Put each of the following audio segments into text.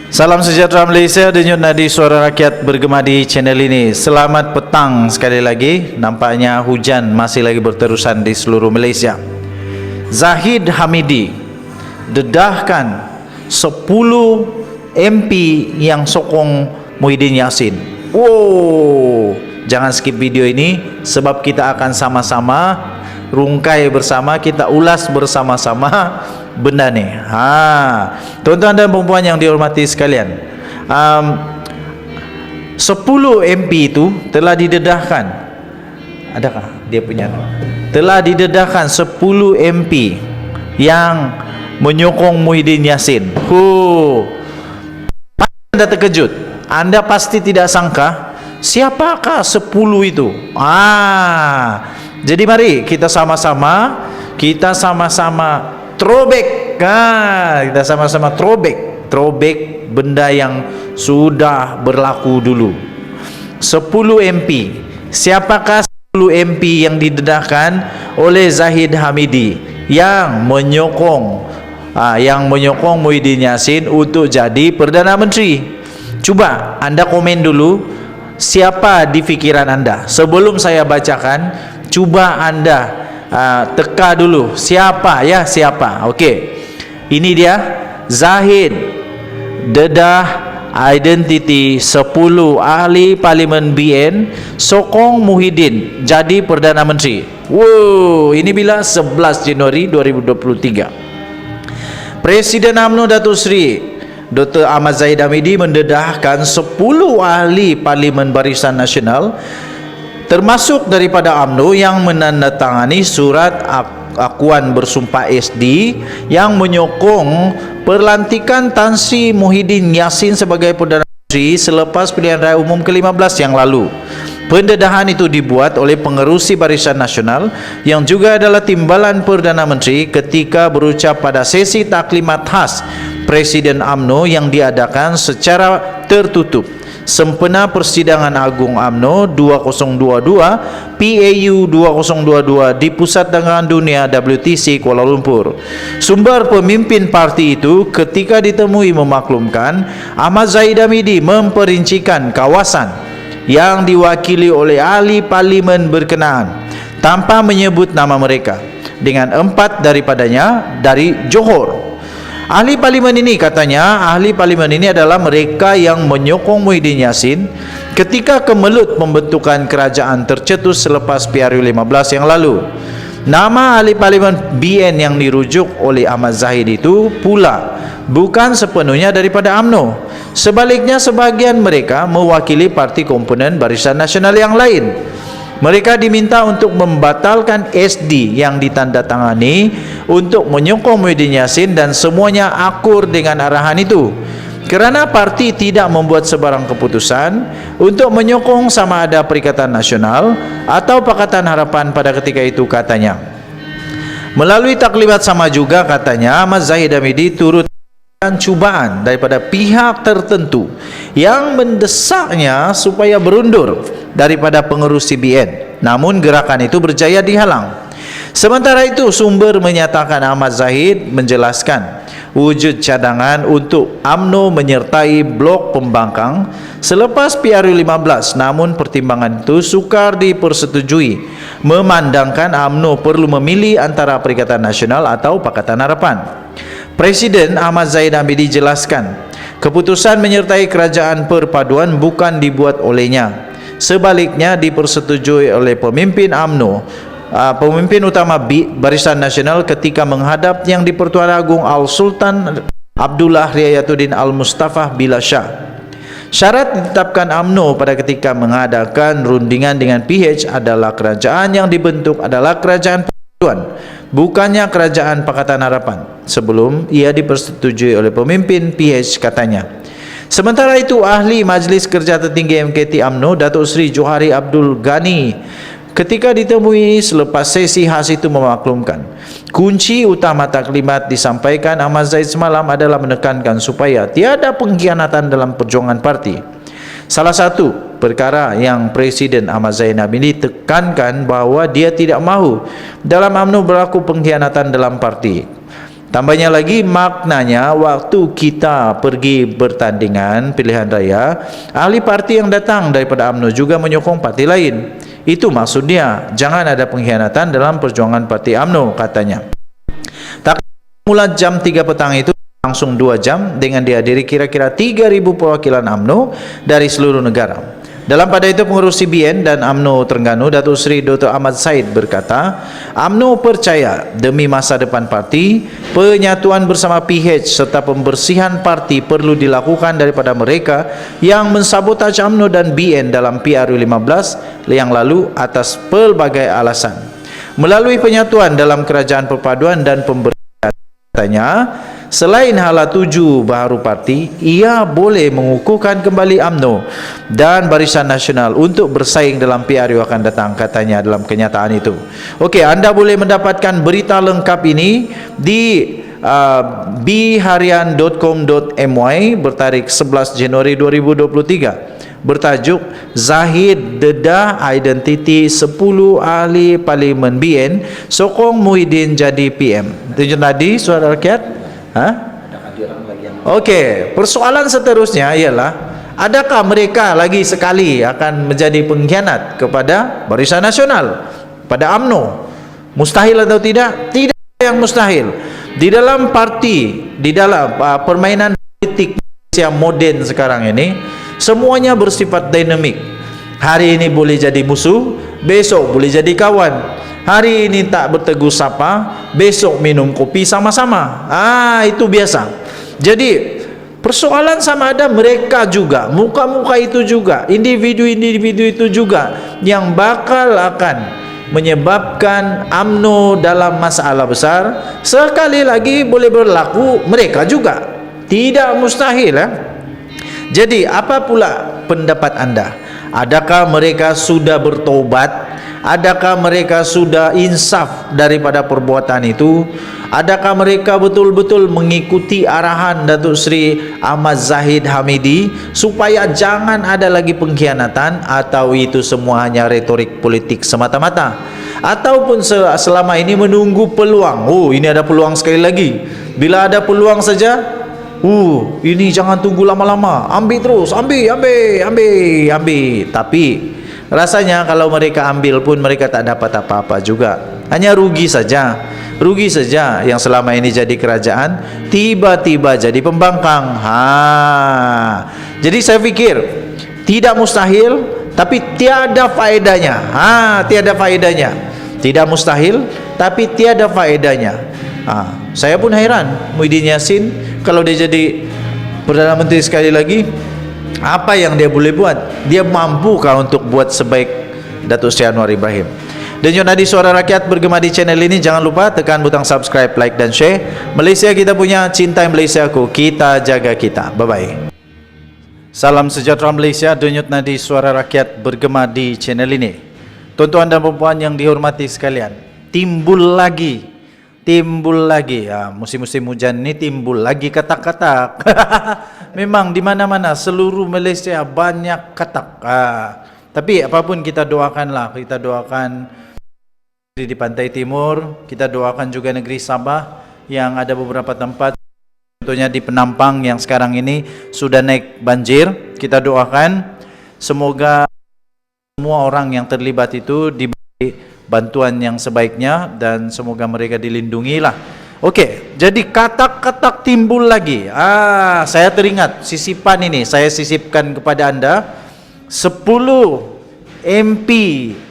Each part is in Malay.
Salam sejahtera Malaysia, denyut nadi suara rakyat bergema di channel ini. Selamat petang sekali lagi. Nampaknya hujan masih lagi berterusan di seluruh Malaysia. Zahid Hamidi dedahkan 10 MP yang sokong Muhyiddin Yassin. Wow, jangan skip video ini sebab kita akan sama-sama rungkai bersama, kita ulas bersama-sama benda ni. Tuan-tuan dan puan-puan yang dihormati sekalian, 10 MP itu telah didedahkan. Adakah dia punya? Telah didedahkan 10 MP yang menyokong Muhyiddin Yassin. Anda terkejut, Anda pasti tidak sangka siapakah 10 itu. Jadi mari kita sama-sama throwback. Kita sama-sama throwback benda yang sudah berlaku dulu. 10 MP. Siapakah 10 MP yang didedahkan oleh Zahid Hamidi yang menyokong Muhyiddin Yassin untuk jadi Perdana Menteri? Cuba Anda komen dulu siapa di fikiran Anda. Sebelum saya bacakan, cuba Anda teka dulu siapa. Okey, ini dia. Zahid dedah identiti 10 ahli parlimen BN sokong Muhyiddin jadi Perdana Menteri. Ini bila 11 Januari 2023. Presiden UMNO Datuk Seri Dr. Ahmad Zahid Hamidi mendedahkan 10 ahli Parlimen Barisan Nasional termasuk daripada UMNO yang menandatangani surat akuan bersumpah SD yang menyokong perlantikan Tan Sri Muhyiddin Yassin sebagai Perdana Menteri selepas pilihan raya umum ke-15 yang lalu. Pendedahan itu dibuat oleh pengerusi Barisan Nasional yang juga adalah timbalan Perdana Menteri ketika berucap pada sesi taklimat khas Presiden UMNO yang diadakan secara tertutup sempena Persidangan Agung UMNO 2022 PAU 2022 di Pusat Dagangan Dunia WTC Kuala Lumpur. Sumber pemimpin parti itu ketika ditemui memaklumkan Ahmad Zahid Hamidi memperincikan kawasan yang diwakili oleh ahli parlimen berkenaan tanpa menyebut nama mereka, dengan 4 daripadanya dari Johor. Ahli parlimen ini adalah mereka yang menyokong Muhyiddin Yassin ketika kemelut pembentukan kerajaan tercetus selepas PRU 15 yang lalu. Nama ahli parlimen BN yang dirujuk oleh Ahmad Zahid itu pula bukan sepenuhnya daripada UMNO. Sebaliknya, sebahagian mereka mewakili parti komponen Barisan Nasional yang lain. Mereka diminta untuk membatalkan SD yang ditandatangani untuk menyokong Muhyiddin Yassin dan semuanya akur dengan arahan itu. Kerana parti tidak membuat sebarang keputusan untuk menyokong sama ada Perikatan Nasional atau Pakatan Harapan pada ketika itu, katanya. Melalui taklimat sama juga, katanya, Ahmad Zahid Hamidi turut cubaan daripada pihak tertentu yang mendesaknya supaya berundur daripada pengerusi BN. Namun gerakan itu berjaya dihalang. Sementara itu, sumber menyatakan Ahmad Zahid menjelaskan wujud cadangan untuk UMNO menyertai blok pembangkang selepas PRU 15, namun pertimbangan itu sukar dipersetujui memandangkan UMNO perlu memilih antara Perikatan Nasional atau Pakatan Harapan. Presiden Ahmad Zahid Hamidi jelaskan, keputusan menyertai kerajaan perpaduan bukan dibuat olehnya. Sebaliknya dipersetujui oleh pemimpin UMNO, pemimpin utama Barisan Nasional ketika menghadap Yang di-Pertuan Agong Al-Sultan Abdullah Riayatuddin Al-Mustafa Billah Shah. Syarat ditetapkan UMNO pada ketika mengadakan rundingan dengan PH adalah kerajaan yang dibentuk adalah kerajaan perpaduan, bukannya kerajaan Pakatan Harapan, sebelum ia dipersetujui oleh pemimpin PH, katanya. Sementara itu, ahli Majlis Kerja Tertinggi MKT UMNO Datuk Seri Johari Abdul Ghani ketika ditemui selepas sesi khas itu memaklumkan kunci utama taklimat disampaikan Ahmad Zahid semalam adalah menekankan supaya tiada pengkhianatan dalam perjuangan parti. Salah satu perkara yang Presiden Ahmad Zahid Hamidi tekankan bahawa dia tidak mahu dalam UMNO berlaku pengkhianatan dalam parti. Tambahnya lagi, maknanya waktu kita pergi bertandingan pilihan raya, ahli parti yang datang daripada UMNO juga menyokong parti lain. Itu maksudnya, jangan ada pengkhianatan dalam perjuangan parti UMNO, katanya. Tak mula jam 3 petang itu langsung 2 jam dengan dihadiri kira-kira 3.000 perwakilan UMNO dari seluruh negara. Dalam pada itu pengurus CBN dan UMNO Terengganu, Datuk Seri Dr. Ahmad Said berkata, UMNO percaya demi masa depan parti, penyatuan bersama PH serta pembersihan parti perlu dilakukan daripada mereka yang mensabotaj UMNO dan BN dalam PRU 15 yang lalu atas pelbagai alasan. Melalui penyatuan dalam kerajaan perpaduan dan pembersihan, katanya, selain hala tuju baharu parti, ia boleh mengukuhkan kembali UMNO dan Barisan Nasional untuk bersaing dalam PRU akan datang, katanya dalam kenyataan itu. Okey, anda boleh mendapatkan berita lengkap ini di bharian.com.my bertarikh 11 Januari 2023. Bertajuk Zahid Dedah Identiti 10 Ahli Parlimen BN Sokong Muhyiddin jadi PM. Itu tadi suara rakyat. Okey, persoalan seterusnya ialah, adakah mereka lagi sekali akan menjadi pengkhianat kepada Barisan Nasional, pada UMNO? Mustahil atau tidak? Tidak yang mustahil. Di dalam parti, di dalam permainan politik yang moden sekarang ini, semuanya bersifat dinamik. Hari ini boleh jadi musuh, besok boleh jadi kawan. Hari ini tak bertegur sapa, besok minum kopi sama-sama. Itu biasa. Jadi persoalan sama ada mereka juga, muka-muka itu juga, individu-individu itu juga yang bakal akan menyebabkan UMNO dalam masalah besar. Sekali lagi boleh berlaku mereka juga. Tidak mustahil. Jadi apa pula pendapat anda? Adakah mereka sudah bertobat? Adakah mereka sudah insaf daripada perbuatan itu? Adakah mereka betul-betul mengikuti arahan Datuk Seri Ahmad Zahid Hamidi supaya jangan ada lagi pengkhianatan, atau itu semua hanya retorik politik semata-mata? Ataupun selama ini menunggu peluang, ini ada peluang sekali lagi, bila ada peluang saja, ini jangan tunggu lama-lama, ambil terus, ambil. Tapi rasanya kalau mereka ambil pun mereka tak dapat apa-apa juga, hanya rugi saja yang selama ini jadi kerajaan tiba-tiba jadi pembangkang. Jadi saya fikir tidak mustahil, tapi tiada faedahnya. Tidak mustahil tapi tiada faedahnya. Saya pun heran, Muhyiddin Yassin kalau dia jadi Perdana Menteri sekali lagi, apa yang dia boleh buat? Dia mampukah untuk buat sebaik Datuk Seri Anwar Ibrahim? Dan nadi suara rakyat bergema di channel ini, jangan lupa tekan butang subscribe, like dan share. Malaysia kita punya, cintai Malaysiaku, kita jaga kita. Bye bye. Salam sejahtera Malaysia. Denyut nadi suara rakyat bergema di channel ini. Tuan-tuan dan puan yang dihormati sekalian, timbul lagi musim-musim hujan ini timbul lagi katak-katak. Memang di mana-mana seluruh Malaysia banyak katak. Tapi apapun kita doakanlah, kita doakan di pantai timur, kita doakan juga negeri Sabah yang ada beberapa tempat, contohnya di Penampang yang sekarang ini sudah naik banjir. Kita doakan semoga semua orang yang terlibat itu diberi bantuan yang sebaiknya dan semoga mereka dilindungilah. Okey, jadi katak-katak timbul lagi. Saya teringat sisipan ini, saya sisipkan kepada anda. 10 MP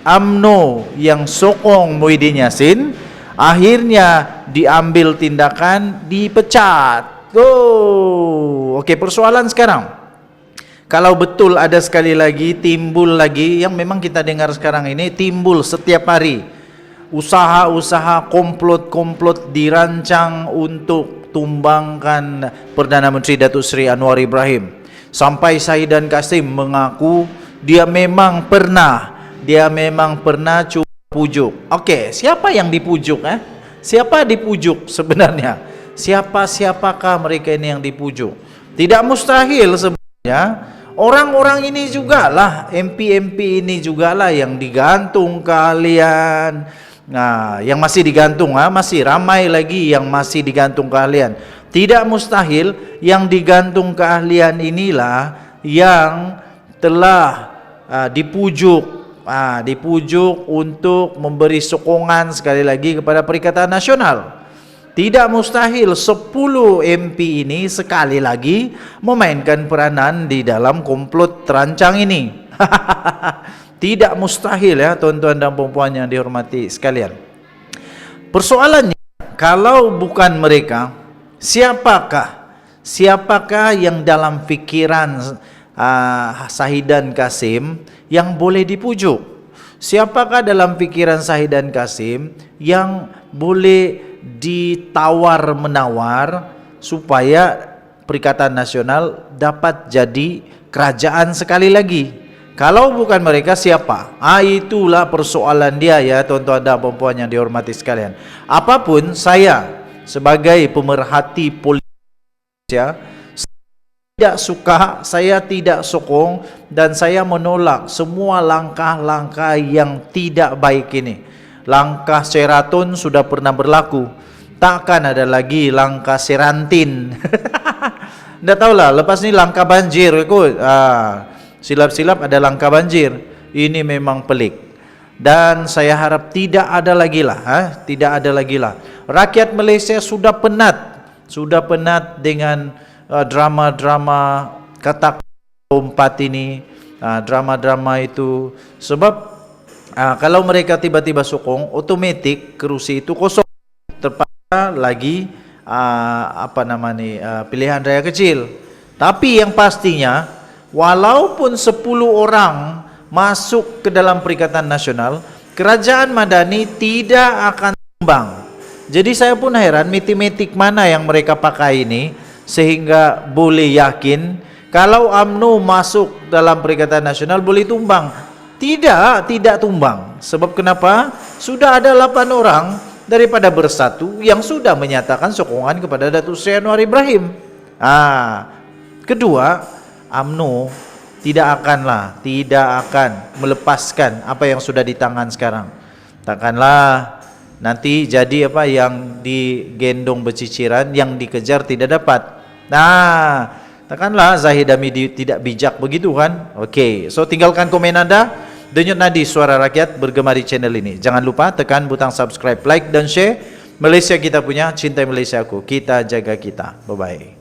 UMNO yang sokong Muhyiddin Yassin akhirnya diambil tindakan, dipecat. Okey, persoalan sekarang, kalau betul ada sekali lagi timbul lagi, yang memang kita dengar sekarang ini timbul setiap hari, usaha-usaha komplot-komplot dirancang untuk tumbangkan Perdana Menteri Datuk Seri Anwar Ibrahim. Sampai Syahidan Kasim mengaku dia memang pernah cuba pujuk. Okey, siapa yang dipujuk? Siapa dipujuk sebenarnya? Siapakah mereka ini yang dipujuk? Tidak mustahil sebenarnya. Orang-orang ini jugalah, MP-MP ini jugalah yang digantung kalian, Nah, yang masih digantung, masih ramai lagi yang masih digantung keahlian. Tidak mustahil yang digantung keahlian inilah yang telah dipujuk untuk memberi sokongan sekali lagi kepada Perikatan Nasional. Tidak mustahil 10 MP ini sekali lagi memainkan peranan di dalam komplot terancang ini. Tidak mustahil ya tuan-tuan dan puan-puan yang dihormati sekalian. Persoalannya, kalau bukan mereka, siapakah yang dalam fikiran Syahidan Kasim yang boleh dipujuk? Siapakah dalam fikiran Syahidan Kasim yang boleh ditawar-menawar supaya Perikatan Nasional dapat jadi kerajaan sekali lagi? Kalau bukan mereka, siapa? Itulah persoalan dia ya tuan-tuan dan puan-puan yang dihormati sekalian. Apapun, saya sebagai pemerhati politik, saya tidak suka, saya tidak sokong, dan saya menolak semua langkah-langkah yang tidak baik ini. Langkah Sheraton sudah pernah berlaku, takkan ada lagi langkah Serantin. Tidak tahulah, lepas ni langkah banjir ikut. Silap-silap ada langkah banjir. Ini memang pelik. Dan saya harap tidak ada lagi lah. Tidak ada lagi lah. Rakyat Malaysia sudah penat dengan drama-drama kata lompat ini, drama-drama itu. Sebab kalau mereka tiba-tiba sokong, otomatik kerusi itu kosong. Terpaksa lagi pilihan raya kecil. Tapi yang pastinya, walaupun 10 orang masuk ke dalam Perikatan Nasional, Kerajaan Madani tidak akan tumbang. Jadi saya pun heran matematik mana yang mereka pakai ini sehingga boleh yakin kalau UMNO masuk dalam Perikatan Nasional boleh tumbang. Tidak tumbang. Sebab kenapa? Sudah ada 8 orang daripada Bersatu yang sudah menyatakan sokongan kepada Datuk Seri Anwar Ibrahim. Kedua, UMNO tidak akan melepaskan apa yang sudah di tangan sekarang. Takkanlah nanti jadi apa yang digendong berciciran, yang dikejar tidak dapat. Takkanlah Zahid Hamidi tidak bijak begitu kan? Okey, so tinggalkan komen anda. Denyut nadi suara rakyat bergema di channel ini. Jangan lupa tekan butang subscribe, like dan share. Malaysia kita punya, cintai Malaysia aku. Kita jaga kita. Bye-bye.